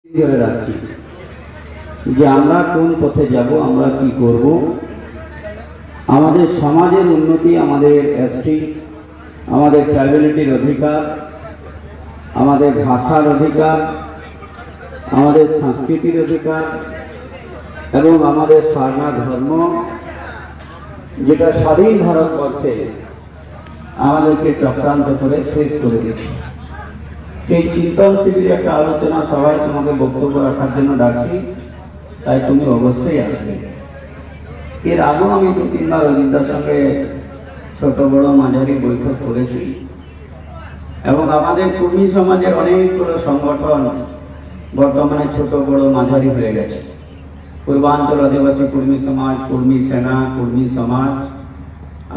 ধরে রাখছি যে আমরা কোন পথে যাব, আমরা কি করব। আমাদের সমাজের উন্নতি, আমাদের এসটি, আমাদের ট্রাইবেলিটির অধিকার, আমাদের ভাষার অধিকার, আমাদের সংস্কৃতির অধিকার এবং আমাদের সারনা ধর্ম, যেটা স্বাধীন ভারতবর্ষে আমাদেরকে চক্রান্ত করে শেষ করে দিয়েছে। সেই চিন্তন শিবিরে একটা আলোচনা সবাই তোমাকে বক্তব্য রাখার জন্য ডাকছি, তাই তুমি অবশ্যই আসবে। এর আগেও আমি 2-3 বার অজিতদার সঙ্গে ছোট বড় মাঝারি বৈঠক করেছি এবং আমাদের কর্মী সমাজের অনেকগুলো সংগঠন বর্তমানে ছোট বড় মাঝারি হয়ে গেছে। পূর্বাঞ্চল আদিবাসী কর্মী সমাজ, কর্মী সেনা কর্মী সমাজ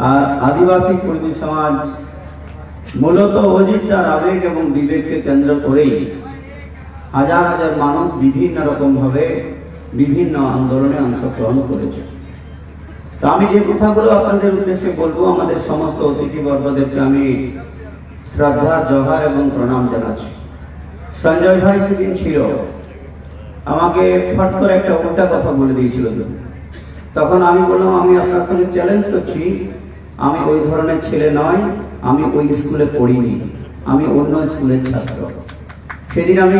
আর আদিবাসী কর্মী সমাজ মূলত অজিতদার আবেগ এবং বিবেককে কেন্দ্র করেই হাজার হাজার মানুষ বিভিন্ন রকম ভাবে বিভিন্ন আন্দোলনে অংশগ্রহণ করেছে। তো আমি যে কথাগুলো আপনাদের উদ্দেশ্যে বলবো, আমাদের সমস্ত অতিথিবর্গদেরকে আমি শ্রদ্ধা, জোহার এবং প্রণাম জানাচ্ছি। সঞ্জয় ভাই সেদিন ছিল, আমাকে ফট করে একটা উল্টা কথা বলে দিয়েছিল। তখন আমি বললাম, আমি আপনার সঙ্গে চ্যালেঞ্জ করছি, আমি ওই ধরনের ছেলে নয়, আমি ওই স্কুলে পড়িনি, আমি অন্য স্কুলের ছাত্র। সেদিন আমি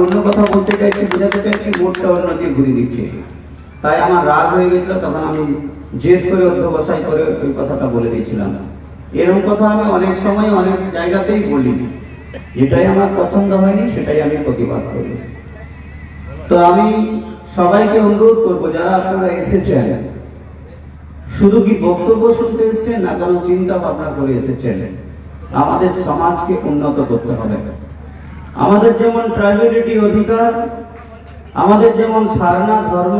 অন্য কথা বলতে চাইছি, বোঝাতে চাইছি, মোটটা অন্য দিয়ে ঘুরে দিচ্ছে। তাই আমার রাগ হয়ে গেছিল, তখন আমি জেদ করে অধ্যবসায় করে ওই কথাটা বলে দিয়েছিলাম। এরকম কথা আমি অনেক সময় অনেক জায়গাতেই বলি, যেটাই আমার পছন্দ হয়নি সেটাই আমি প্রতিবাদ করি। তো আমি সবাইকে অনুরোধ করবো, যারা আপনারা এসেছেন, শুধু কি বক্তব্য শুনতে এসেছেন না, কোনো চিন্তা ভাবনা করে এসেছেন। আমাদের সমাজকে উন্নত করতে হবে। আমাদের যেমন ট্রাইবেলিটি অধিকার, আমাদের যেমন সারনা ধর্ম,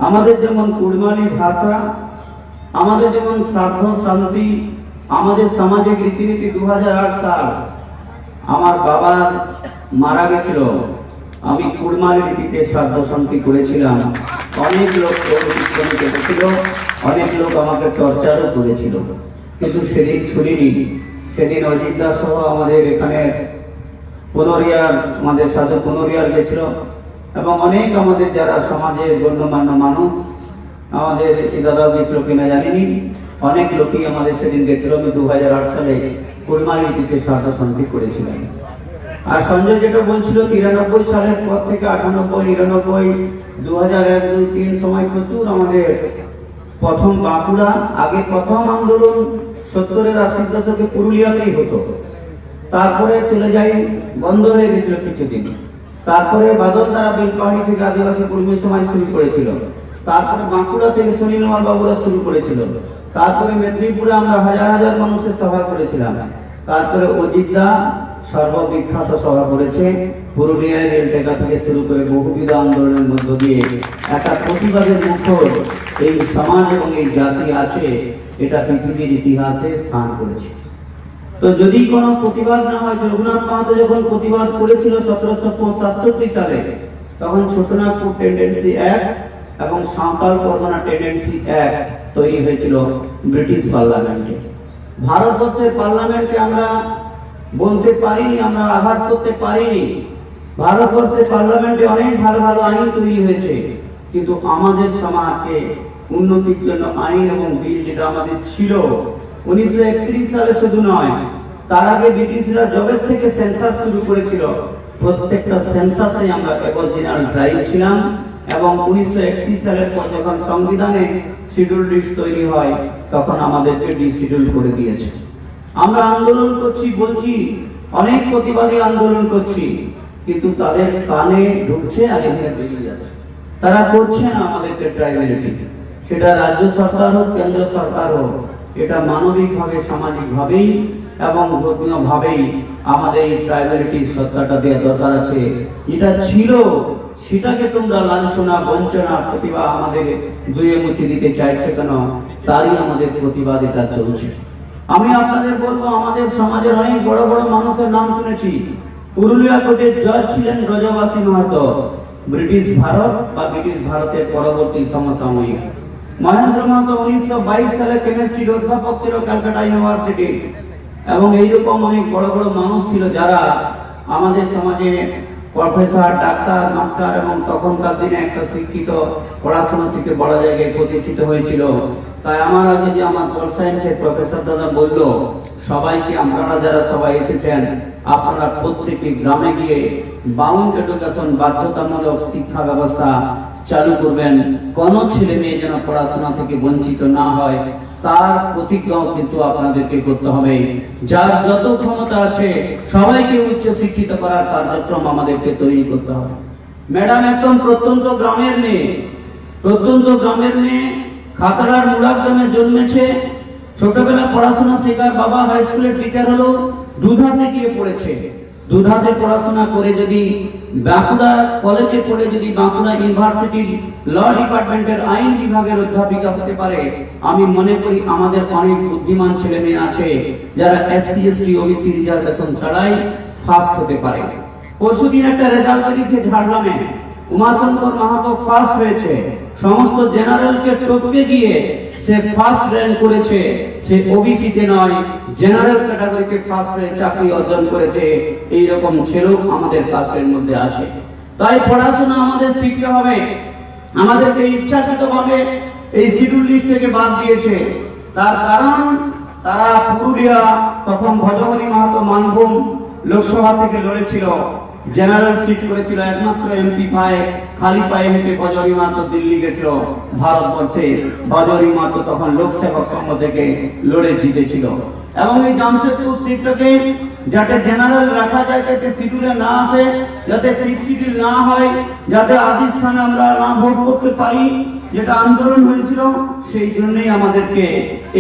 আমাদের যেমন কুড়মালি ভাষা, আমাদের যেমন শ্রাদ্ধ শান্তি, আমাদের সামাজিক রীতিনীতি। 2008 সাল আমার বাবা মারা গেছিল, আমি কুড়মালি রীতিতে শ্রাদ্ধ শান্তি করেছিলাম। অনেক লোক কেটেছিল, অনেক লোক আমাকে টর্চারও করেছিল, কিন্তু সেদিন শুনিনি। সেদিন অজিতদা সহ আমাদের এখানে পুনরিয়ার, আমাদের সাথে পুনরিয়ার গেছিল এবং অনেক আমাদের যারা সমাজের গণ্যমান্য মানুষ, আমাদের এই দাদাও গেছিল কিনা জানিনি, অনেক লোকই আমাদের সেদিন গেছিল। আমি 2008 সালে কুড়মালিতে শ্রাদ্ধ শান্তি করেছিলাম। আর সঞ্জয় যেটা বলছিল, 93 সালের পর থেকে 98, 99, 2001, 2002, 2003 সময় প্রচুর আমাদের প্রথম বাঁকুড়া, আগে প্রথম আন্দোলন 70-এর 80-র দশকে পুরুলিয়াতেই হতো। তারপরে চলে যাই, বন্ধ হয়ে গেছিল কিছুদিন। তারপরে বাদল দ্বারা বেলপাহাড়ি থেকে আদিবাসী কর্মী সমাজ শুরু করেছিল। তারপরে বাঁকুড়া থেকে সুনীলমাল বাবুরা শুরু করেছিল। তারপরে মেদিনীপুরে আমরা হাজার হাজার মানুষের সভা করেছিলাম। তারপরে অজিতদা সর্ববিখ্যাত সভা করেছে। পুরুলিয়ায় রেলটেকা থেকে শুরু করে বহুবিধ আন্দোলনের মধ্য দিয়ে একটা প্রতিবাদের মুখর এই সমাজ এবং এই জাতি আছে, এটা পৃথিবীর ইতিহাসে স্থান করেছে। তো যদি কোনো প্রতিবাদ না হয়, রঘুনাথ মাহাতো যখন প্রতিবাদ করেছিল 1767 সালে, তখন ছোটনাগপুর টেন্ডেন্সি অ্যাক্ট এবং সাঁওতাল পরগনা টেন্ডেন্সি অ্যাক্ট তৈরি হয়েছিল ব্রিটিশ পার্লামেন্টে। ভারতবর্ষের পার্লামেন্টে আমরা বলতে পারিনি, আমরা আঘাত করতে পারিনি। ভারতবর্ষের পার্লামেন্টে অনেক ভালো ভালো আইন তৈরি হয়েছে, কিন্তু আমাদের সমাজে উন্নতির জন্য আইন এবং বিল যেটা আমাদের ছিল 1931 সালে শুধু নয়, তার আগে ব্রিটিশরা জবের থেকে সেন্সাস শুরু করেছিল। প্রত্যেকটা সেন্সাসে আমরা অরিজিনাল ট্রাইব ছিলাম এবং 1931 সালের পর যখন সংবিধানে শিডিউল লিস্ট তৈরি হয়, তখন আমাদেরকে ডিশিডিউল করে দিয়েছে। আমরা আন্দোলন করছি, বলছি, অনেক প্রতিবাদী আন্দোলন করছি, কিন্তু তাদের কানে ঢুকছে আর এখানে বেরিয়ে যাচ্ছে। তারা করছে না আমাদেরকে ট্রাইবেলিটি, সেটা রাজ্য সরকার হোক, কেন্দ্র সরকার হোক। এটা মানবিকভাবে, সামাজিকভাবেই এবং ধর্মীয়ভাবেই আমাদের এই ট্রাইবেলিটির সত্তাটা দেওয়া দরকার আছে। যেটা ছিল সেটাকে তোমরা লাঞ্ছনা, বঞ্চনা, প্রতিভা আমাদের দুয়ে মুছে দিতে চাইছে কেন? তারই আমাদের প্রতিবাদ এটা চলছে। আমি আপনাদের বলবো, আমাদের সমাজের অনেক বড় বড় মানুষের নাম শুনেছি। পুরুলিয়া কোর্টের জজ ছিলেন ব্রজবাসী মাহাতো, ব্রিটিশ ভারত বা ব্রিটিশ ভারতের পরবর্তী সমসাময়িক। মহেন্দ্র মাহাতো 1922 সালে কেমিস্ট্রির অধ্যাপক ছিল ক্যালকাটা ইউনিভার্সিটি। এবং এইরকম অনেক বড় বড় মানুষ ছিল যারা আমাদের সমাজে প্রফেসর, ডাক্তার, মাস্টার এবং তখনকার দিনে একটা শিক্ষিত পড়াশোনা শিখে বড় জায়গায় প্রতিষ্ঠিত হয়েছিল। তাই আমার আগে যে আমার পল সায়েন্সের প্রফেসর দাদা বলল, সবাইকে আপনারা যারা সবাই এসেছেন, আপনারা প্রত্যেকটি গ্রামে গিয়ে বাউন্ড এডুকেশন বাধ্যতামূলক শিক্ষা ব্যবস্থা চালু করবেন। কোনো ছেলে মেয়ে যেন পড়াশোনা থেকে বঞ্চিত না হয়, তার প্রতিজ্ঞাও কিন্তু আপনাদেরকে করতে হবে। যার যত ক্ষমতা আছে সবাইকে উচ্চ শিক্ষিত করার কার্যক্রম আমাদেরকে তৈরি করতে হবে। ম্যাডাম একদম প্রত্যন্ত গ্রামের মেয়ে, খাতড়ার মুড়া গ্রামে জন্মেছে। ছোটবেলা পড়াশোনা শেখার বাবা হাই স্কুলের টিচার হলো, দুধাতে গিয়ে পড়েছে। দুধাতে পড়াশোনা করে যদি বাঁকুড়া কলেজে পড়ে যদি বাঁকুড়া ইউনিভার্সিটির ল ডিপার্টমেন্টের আইন বিভাগের অধ্যাপিকা হতে পারে, আমি মনে করি আমাদের অনেক বুদ্ধিমান ছেলে মেয়ে আছে যারা SC ST OBC রিজার্ভেশন ছাড়াই ফার্স্ট হতে পারে। পরশুদিন একটা রেজাল্ট বেরিয়েছে ঝাড়গ্রামে, উমাশঙ্কর মাহাতো ফার্স্ট হয়েছে। সমস্ত জেনারেলকে টপকে গিয়ে সে ফার্স্ট র্যাঙ্ক করেছে। সে ওবিসি তে নয়, জেনারেল ক্যাটাগরিতে ফার্স্ট হয়ে চাকরি অর্জন করেছে। এইরকম ছেলেও আমাদের কাস্টের মধ্যে আছে। তাই পড়াশোনা আমাদের শিখতে হবে। আমাদেরকে ইচ্ছাকৃতভাবে এই শিডিউল লিস্ট থেকে বাদ দিয়েছে। তার কারণ তারা পুরুলিয়া, তখন ভজহরি মাহাতো মানভূম লোকসভা থেকে লড়েছিল, জেনারেল সিট করেছিল, একমাত্র MP পায়ে খালি পায়ে হেঁটে ভজহরি মাহাতো দিল্লি গেছিল ভারতবর্ষে। ভজহরি মাহাতো তখন লোকসেবক সংঘ থেকে লড়ে জিতেছিল। এবং এই জামশেদপুর সিটটাকে যাতে জেনারেল রাখা যায়, যাতে শিডিউলে না আসে, যাতে ফিক্স শিডিউল না হয়, যাতে আদি স্থানে আমরা না ভোট করতে পারি, যেটা আন্দোলন হয়েছিল, সেই জন্যই আমাদেরকে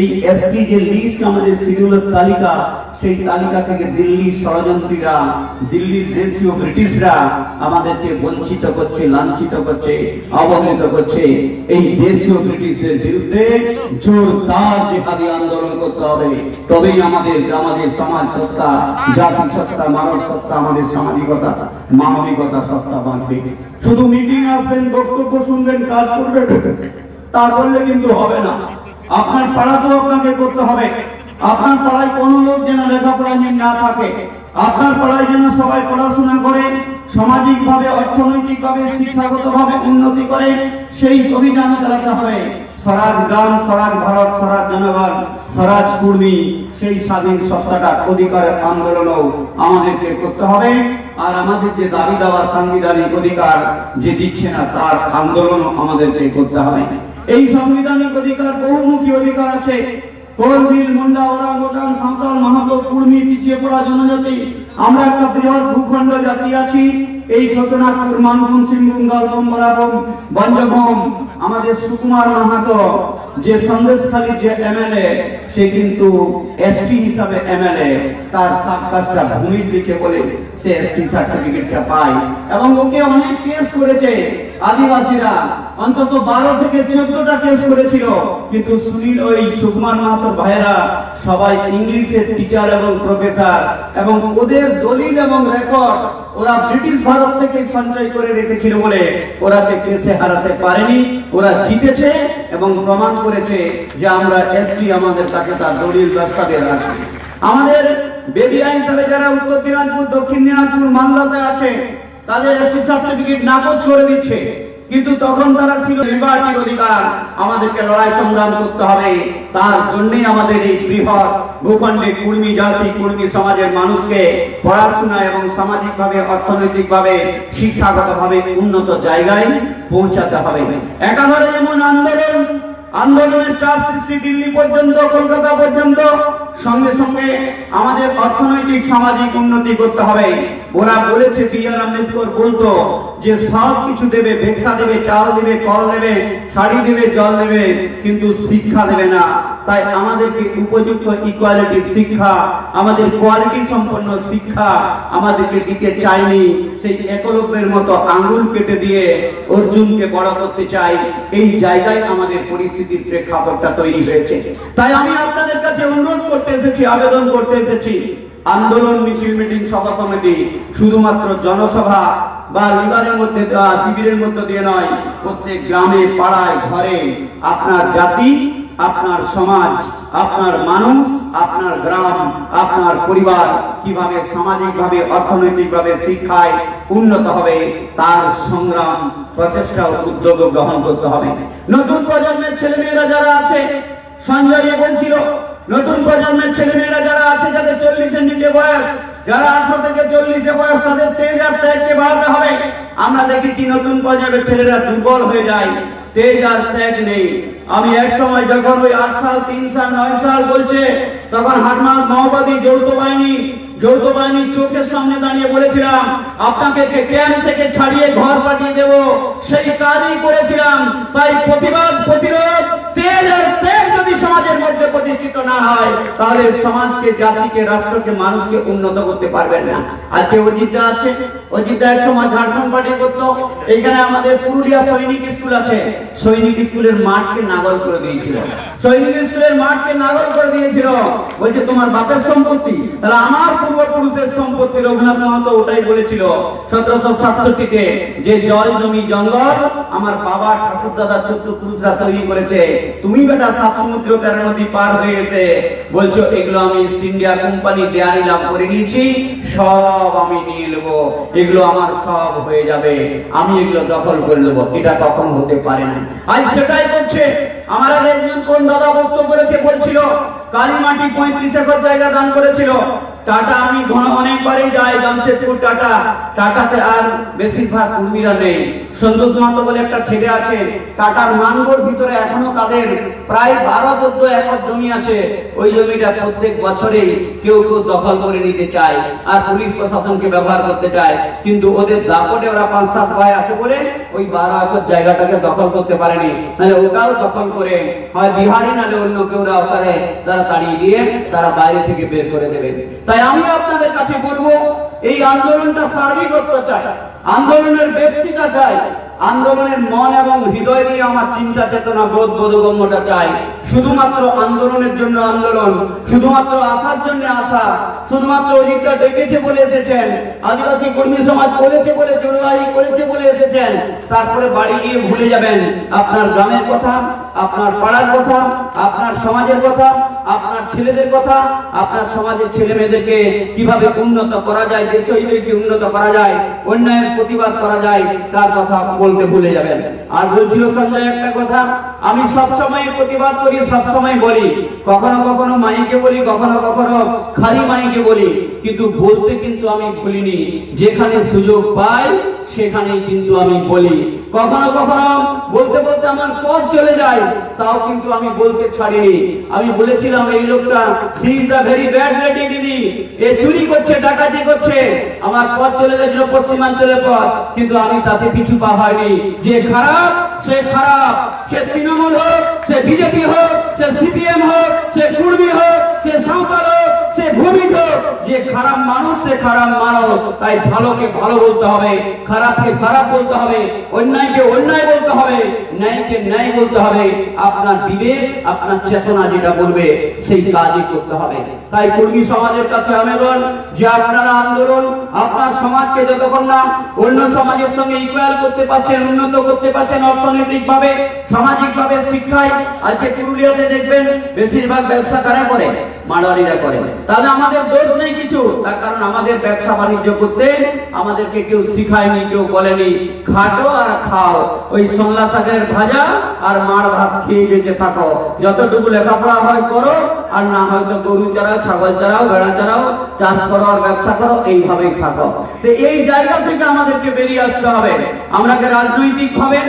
এই ST যে লিস্ট, আমাদের শিডিউলের তালিকা, সেই তালিকা থেকে দিল্লির ষড়যন্ত্রীরা, দিল্লির দেশীয় ব্রিটিশরা আমাদেরকে বঞ্চিত করছে, লাঞ্ছিত করছে, অবহেলিত করছে। এই দেশীয় ব্রিটিশদের বিরুদ্ধে জোরদার জিহাদি আন্দোলন করতে হবে। তবেই আমাদের সমাজ সত্তা, জাতি সত্তা, মানব সত্তা, আমাদের সামাজিকতা, মানবিকতা সত্তা বাঁচবে। শুধু মিটিং আসবেন, বক্তব্য শুনবেন, কাজ করবেন, তা করলে কিন্তু হবে না। আপনার পাড়াতেও আপনাকে করতে হবে। আপনার পাড়ায় কোনো লোক যেন লেখাপড়া নিয়ে না থাকে। আপনার পাড়ায় যেন সবাই পড়াশোনা করে, সামাজিক ভাবে, অর্থনৈতিক ভাবে, শিক্ষাগত ভাবে উন্নতি করে, সেই অভিযান চালাতে হবে। স্বরাজ গ্রাম, স্বরাজ ভারত, স্বরাজ জনগণ, স্বরাজ কুর্মী, সেই স্বাধীন সত্তাটা অধিকারের আন্দোলনও আমাদেরকে করতে হবে। আর আমাদের যে দাবি দেওয়া সাংবিধানিক অধিকার যে দিচ্ছে না, তার আন্দোলনও আমাদেরকে করতে হবে। এই সাংবিধানিক অধিকার বহুমুখী অধিকার আছে। কোলবিল, মুন্ডা, ওরাংওটাং, সাঁওতাল, মাহাতো, কুর্মী, পিছিয়ে পড়া জনজাতি, আমরা একটা বৃহৎ ভূখণ্ড জাতি আছি। এই ছোটনাগপুর, মানভূম, সিংভূম, গালভূম, বরাভূম, বঞ্জভূম, আমাদের সুকুমার মাহাতো যে সন্দেশখালী যে MLA, সে কিন্তু ST হিসাবে MLA। তার সাবকাস্টটা ভূমির দিকে বলে সে ST সার্টিফিকেটটা পায়। এবং ওকে অনেক কেস করেছে আদিবাসীরা, অন্তত 12 থেকে 14টা কেস করেছিল। কিন্তু সুনীল, ওই সুকুমার মাহাতোর ভাইয়েরা সবাই ইংলিশের টিচার এবং প্রফেসর, এবং ওদের দলিল এবং রেকর্ড ওরা ব্রিটিশ ভারত থেকে সঞ্চয় করে রেখেছিল বলে ওরাকে কেসে হারাতে পারেনি। ওরা জিতেছে এবং প্রমাণ করেছে যে আমরা ST, আমাদের কাছে তার দলিল দস্তাবেজ আছে। আমাদের বেদিয়া হিসাবে যারা উত্তর দিনাজপুর, দক্ষিণ দিনাজপুর, মালদাতে আছে, তাদের ST সার্টিফিকেট নাকচ করে দিচ্ছে। কিন্তু তখন তারা ছিল লিবার্টির অধিকার। আমাদেরকে লড়াই সংগ্রাম করতে হবে। তার জন্যই আমাদের এই বৃহৎ ভূখণ্ডে কুর্মী জাতি, কুর্মী সমাজের মানুষকে পড়াশোনা এবং সামাজিকভাবে, অর্থনৈতিকভাবে, শিক্ষাগতভাবে উন্নত জায়গায় পৌঁছাতে হবে। একাধারে যেমন আন্দোলনের চাপ সৃষ্টি দিল্লি পর্যন্ত, কলকাতা পর্যন্ত, সঙ্গে সঙ্গে আমাদের অর্থনৈতিক সামাজিক উন্নতি করতে হবে। ওরা বলেছে, B.R. আম্বেদকর বলতো যে সব কিছু দেবে, ভিক্ষা দেবে, চাল দেবে, কল দেবে, শাড়ি দেবে, জল দেবে, কিন্তু শিক্ষা দেবে না। তাই আমাদেরকে উপযুক্ত ইকুয়ালিটি শিক্ষা, আমাদের কোয়ালিটি সম্পন্ন শিক্ষা আমাদেরকে দিতে চাইনি। সেই একলব্যের মতো আঙ্গুল কেটে দিয়ে অর্জুনকে বড় করতে চাই। এই জায়গায় আমাদের পরিস্থিতির প্রেক্ষাপটটা তৈরি হয়েছে। তাই আমি আপনাদের কাছে অনুরোধ করতে এসেছি, আবেদন করতে এসেছি, আন্দোলন, মিছিল, মিটিং, সভা সমিতি শুধুমাত্র জনসভা বা লিবারের মধ্যে, শিবিরের মধ্যে দিয়ে নয়, প্রত্যেক গ্রামে, পাড়ায়, ঘরে আপনার জাতি আপনার সমাজ, আপনার মানুষ, আপনার গ্রাম, আপনার পরিবার কিভাবে সামাজিকভাবে, অর্থনৈতিকভাবে, শিক্ষায় উন্নত হবে তার সংগ্রাম, প্রচেষ্টা ও উদ্যোগ গ্রহণ করতে হবে। নতুন প্রজন্মের ছেলেমেয়েরা যারা আছে, সঞ্জয় বলছিল, নতুন প্রজন্মের ছেলেমেয়েরা যারা আছে যাদের 40-এর নিচে বয়স, যারা 18 থেকে 40-এ বয়স, তাদের তেজ আর ত্যাগকে বাড়াতে হবে। আমরা দেখেছি নতুন প্রজন্মের ছেলেরা দুর্বল হয়ে যায়, তেজ আর ত্যাগ নেই। আমি এক সময় যখন ওই 8 সাল, 3 সাল, 9 সাল বলছে, তখন হাটমাদ মাওবাদী যৌথ বাহিনীর চোখের সামনে দাঁড়িয়ে বলেছিলাম, আপনাকে ক্যাম্প থেকে ছাড়িয়ে ঘর পাঠিয়ে দেব। সেই কাজই করেছিলাম। তাই প্রতিবাদ, প্রতিরোধ, তেজ আর ত্যাগ যদি সমাজের মধ্যে প্রতিষ্ঠিত না হয়, তাহলে সমাজকে, জাতিকে, রাষ্ট্রকে, মানুষকে উন্নত করতে পারবেন না। আজকে অজিতদা আছে, অজিতদা এক সময় ঝাড়খণ্ড পার্টি করতো। এইখানে আমাদের পুরুলিয়া সৈনিক স্কুল আছে, সৈনিক স্কুলের মাঠকে নাগল করে দিয়েছিল। সৈনিক স্কুলের মাঠকে নাগল করে দিয়েছিল, বলছে তোমার বাপের সম্পত্তি, তাহলে আমার পূর্বপুরুষের সম্পত্তি। রঘুনাথ মাহাতো ওটাই বলেছিল 1767-তে, যে জল, জমি, জঙ্গল আমার বাবা ঠাকুরদাদা চতুর্পুরুষরা তৈরি করেছে। তুমি বেটা 7 সমুদ্র 13 নদী পার হয়ে গেছে, বলছো এগুলো আমি ইস্ট ইন্ডিয়া কোম্পানি দেয়ানি লাভ করে নিয়েছি, সব আমি নিয়ে নেবো, এগুলো আমার সব হয়ে যাবে, আমি এগুলো দখল করে নেবো। এটা কখনো হতে পারে না। আজ সেটাই করছে। আমার একজন কোন দাদা বক্তব্য রেখে বলছিল, কালীমাটি 35 একর জায়গা দান করেছিল। টাটা আমি অনেকবারই যাই, জামশেদপুর টাটাতে আর বেশিরভাগ কর্মীরা নেই। সন্তোষ মাহাতো বলে একটা ছেলে আছে, টাটার মানগড় ভিতরে এখনো তাদের প্রায় 12-14 একর জমি আছে। ওই জমিটা প্রত্যেক বছরেই কেউ দখল করে নিতে চায় আর পুলিশ প্রশাসনকে ব্যবহার করতে চায়, কিন্তু ওদের দাপটে ওরা 5-7 ভাই আছে বলে ওই 12 একর জায়গাটাকে দখল করতে পারেনি। নাহলে ওটাও দখল করে হয় বিহারি নাহলে অন্য কেউ ওখানে তারা তাড়িয়ে দিয়ে তারা বাইরে থেকে বের করে দেবে। তাই আমি আপনাদের কাছে বলবো, এই আন্দোলনটা সার্বিকত্ব চাই, আন্দোলনের ব্যক্তিটা চাই, আন্দোলনের মন এবং হৃদয় নিয়ে আমার চিন্তা চেতনা, বোধ, বোধগম্যটা চাই। শুধুমাত্র আন্দোলনের জন্য আন্দোলন, শুধুমাত্র আসার জন্য আসা, শুধুমাত্র অজিতদা ডেকেছে বলে এসেছেন, আদিবাসী কর্মী সমাজ বলেছে বলে, জোরবাড়ি করেছে বলে এসেছেন, তারপরে বাড়ি গিয়ে ভুলে যাবেন আপনার গ্রামের কথা, আপনার পাড়ার কথা, আপনার সমাজের কথা, আপনার ছেলেদের কথা, আপনার সমাজের ছেলে মেয়েদেরকে কিভাবে উন্নত করা যায়, দেশে উন্নত করা যায়, অন্যায়ের প্রতিবাদ করা যায়, তার কথা বলতে ভুলে যাবেন। আর বলছিল সঞ্জয় একটা কথা, আমি সবসময় প্রতিবাদ করি, সবসময় বলি, কখনো কখনো মাইকে বলি, কখনো কখনো খালি মাইকে বলি, কিন্তু বলতে কিন্তু আমি ভুলিনি। যেখানে সুযোগ পাই সেখানেই কিন্তু আমি বলি। কখনো কখনো বলতে বলতে আমার পথ চলে যায়, তাও কিন্তু আমি বলতে ছাড়িনি। আমি বলেছিলাম এই লোকটা she is the very bad lady দিদি, এ চুরি করছে, ডাকাতি করছে। আমার পথ চলে গেছিল পশ্চিমাঞ্চলের পথ, কিন্তু আমি তাতে পিছু পা হয়নি। যে খারাপ সে খারাপ, সে তৃণমূল হোক, সে বিজেপি হোক, সে সিপিএম হোক, সে কুর্মী হোক, সে সাঁওতাল হোক, সে ভূমিক হোক, যে খারাপ মানুষ সে খারাপ মানুষ। তাই ভালোকে ভালো বলতে হবে, খারাপকে খারাপ বলতে হবে, অন্যায়কে অন্যায় বলতে হবে, ন্যায়কে ন্যায় বলতে হবে। আপনার বিবেক, আপনার চেতনা যেটা বলবে সেই কাজই করতে হবে। তাই কর্মী সমাজের কাছে আবেদন যে আপনারা আন্দোলন, আপনার সমাজকে যতক্ষণ না অন্য সমাজের সঙ্গে ইকুয়াল করতে পারছেন, উন্নত করতে পারছেন অর্থনৈতিক ভাবে, সামাজিক ভাবে, শিক্ষায়। আজকে পুরুলিয়াতে দেখবেন বেশিরভাগ ব্যবসা কারা করে? মারোয়ারিরা করে। তাহলে আমাদের দোষ নেই কিছু, তার কারণ আমাদের ব্যবসা বাণিজ্য করতে আমাদেরকে কেউ শিখায়নি, কেউ বলেনি খাটো আর খাও, ওই সোনলা শাকের ভাজা আর মার ভাত খেয়ে বেঁচে থাকো, যতটুকু লেখাপড়া হয় করো, আর না হয়তো গরু চারাও, ছাগল চারাও, ভেড়া চারাও, চাষ করো আর ব্যবসা করো, এইভাবেই থাকো। তো এই জায়গা থেকে আমাদেরকে বেরিয়ে আসতে হবে। আমরাকে রাজনৈতিক ভাবে,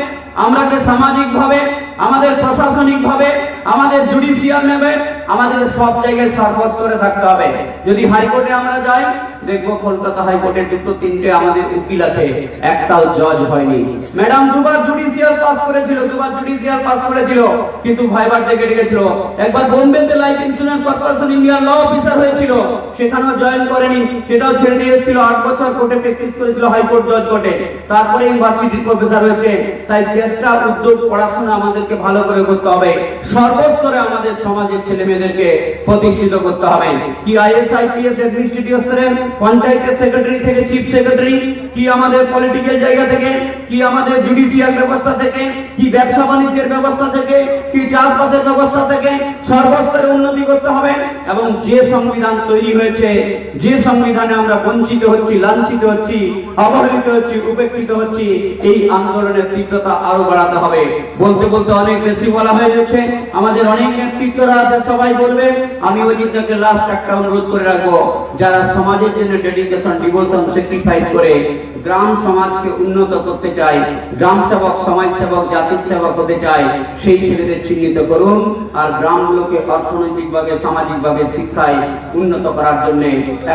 আমরাকে সামাজিক ভাবে, আমাদের প্রশাসনিক ভাবে, আমাদের জুডিশিয়াল নেবে, আমাদের সব জায়গায় সর্বস্তরে থাকতে হবে। যদি হাইকোর্টে আমরা যাই, দেখবো কলকাতা হাইকোর্টে 2-3টে আমাদের উকিল আছে, একটাও জজ হয়নি। ম্যাডাম 2বার জুডিশিয়াল পাস করেছিল, কিন্তু ভাইবার থেকে ডেকেছিল। একবার বোম্বেতে Life Insurance Corporation Indian law officer হয়েছিল, সেখানেও জয়েন করেনি, সেটাও ছেড়ে দিয়ে এসেছিল। 8 বছর কোর্টে প্র্যাকটিস করেছিল, হাইকোর্ট জজ কোর্টে, তারপরে ইউনিভার্সিটির প্রফেসর হয়েছে। তাই চেষ্টা, উদ্যোগ, পড়াশোনা আমাদেরকে ভালো করে করতে হবে। সর্বস্তরে আমাদের সমাজের ছেলে ছেলেদেরকে প্রতিষ্ঠিত করতে হবে। কি আইএস আইপিএস অ্যাডমিনিস্ট্রেটিভ স্তরে, পঞ্চায়েতের সেক্রেটারি থেকে চিফ সেক্রেটারি, কি আমাদের পলিটিক্যাল জায়গা থেকে, কি আমাদের জুডিশিয়াল ব্যবস্থা থেকে, কি ব্যবসা বাণিজ্যের ব্যবস্থা থেকে, কি চাষবাসের ব্যবস্থা থেকে সর্বস্তরে উন্নতি করতে হবে। এবং যে সংবিধান তৈরি হয়েছে, যে সংবিধানে আমরা বঞ্চিত হচ্ছি, লাঞ্ছিত হচ্ছি, অবহেলিত হচ্ছি, উপেক্ষিত হচ্ছি, এই আন্দোলনের তীব্রতা আরো বাড়াতে হবে। বলতে বলতে অনেক বেশি বলা হয়ে যাচ্ছে, আমাদের অনেক নেতৃত্বরা আছে, সবাই বলবে। আমি ওই দিনটাকে লাস্ট একটা অনুরোধ করে রাখবো, যারা সমাজের জন্য ডেডিকেশন, ডিভোশন, স্যাক্রিফাইস করে গ্রাম সমাজকে উন্নত করতে চায়, গ্রাম সেবক, সমাজ সেবক, জাতির সেবক হতে চায়, সেই ছেলেদের চিহ্নিত করুন। আর গ্রামগুলোকে অর্থনৈতিকভাবে, সামাজিকভাবে, শিক্ষায় উন্নত করার জন্য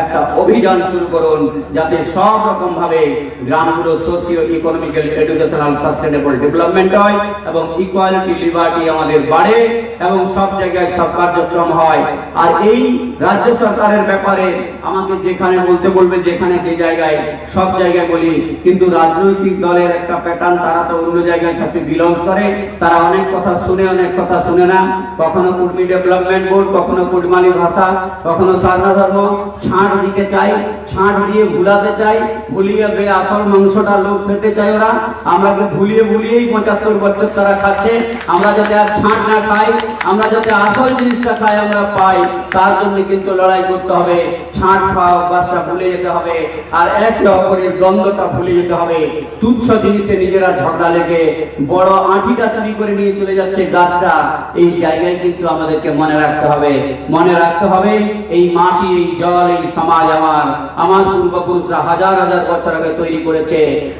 একটা অভিযান শুরু করুন, যাতে সব রকম ভাবে গ্রামগুলো socio economical, educational, sustainable development হয় এবং ইকুয়ালিটি, লিবার্টি আমাদের বাড়ে এবং সব জায়গায় সব কার্যক্রম হয়। আর এই রাজ্য সরকারের ব্যাপারে আমাকে যেখানে বলতে বলবে, যেখানে যে জায়গায়, সব জায়গায় বলি, কিন্তু রাজনৈতিক দলের একটা প্যাটার্ন, তারা তো অন্য জায়গায় থাকতে বিলং করে, তারা অনেক কথা শুনে, অনেক কথা শুনে না। কখনো কুর্মী ডেভেলপমেন্ট বোর্ড, কখনো কুড়মালি ভাষা, কখনো সারনা ধর্ম, ছাঁট দিতে চাই, ছাঁট দিয়ে ভুলাতে চাই, ভুলিয়ে আসল মাংসটা লোক খেতে চাই ওরা। আমরাকে ভুলিয়ে ভুলিয়েই 75 বছর তারা খাচ্ছে। আমরা যাতে আর ছাঁট না খাই, আমরা যাতে আসল জিনিসটা খাই, আমরা পাই, তার জন্য কিন্তু লড়াই করতে হবে। ছাঁট খাওয়া অভ্যাসটা ভুলে যেতে হবে, আর একে অপরের দ্বন্দ্বটা ভুলে যেতে হবে। তুচ্ছ জিনিসে নিজেরা ঝগড়া লেগে বড় আঁটিটা তৈরি করে নিয়ে চলে যাচ্ছে গাছটা, এই জায়গায় কিন্তু আমাদেরকে মনে রাখতে হবে, মনে রাখতে হবে এই মাটি, এই জল, এই সমাজ আমার পূর্বপুরুষরা হাজার হাজার বছর আগে তৈরি করেছে,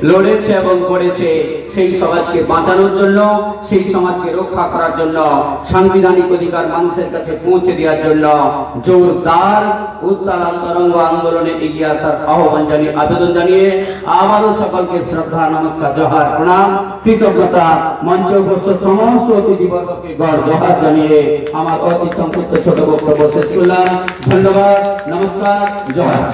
লড়েছে এবং করেছে। সেই সমাজকে বাঁচানোর জন্য, সেই সমাজকে রক্ষা করার জন্য, সাংবিধানিক অধিকার মানুষের কাছে পৌঁছে দেওয়ার জন্য জোরদার উত্তাল তরঙ্গ আন্দোলনে এগিয়ে আসার আহ্বান জানিয়ে, আবেদন জানিয়ে আবারও সকলকে শ্রদ্ধা, নমস্কার, জোহার, প্রণাম, কৃতজ্ঞতা। মঞ্চে উপস্থিত সমস্ত অতিথিবর্গকে গড় জোহার জানিয়ে আমার অতি সংক্ষিপ্ত ছোট বক্তব্য শেষ করলাম। ধন্যবাদ, নমস্কার, জোহার।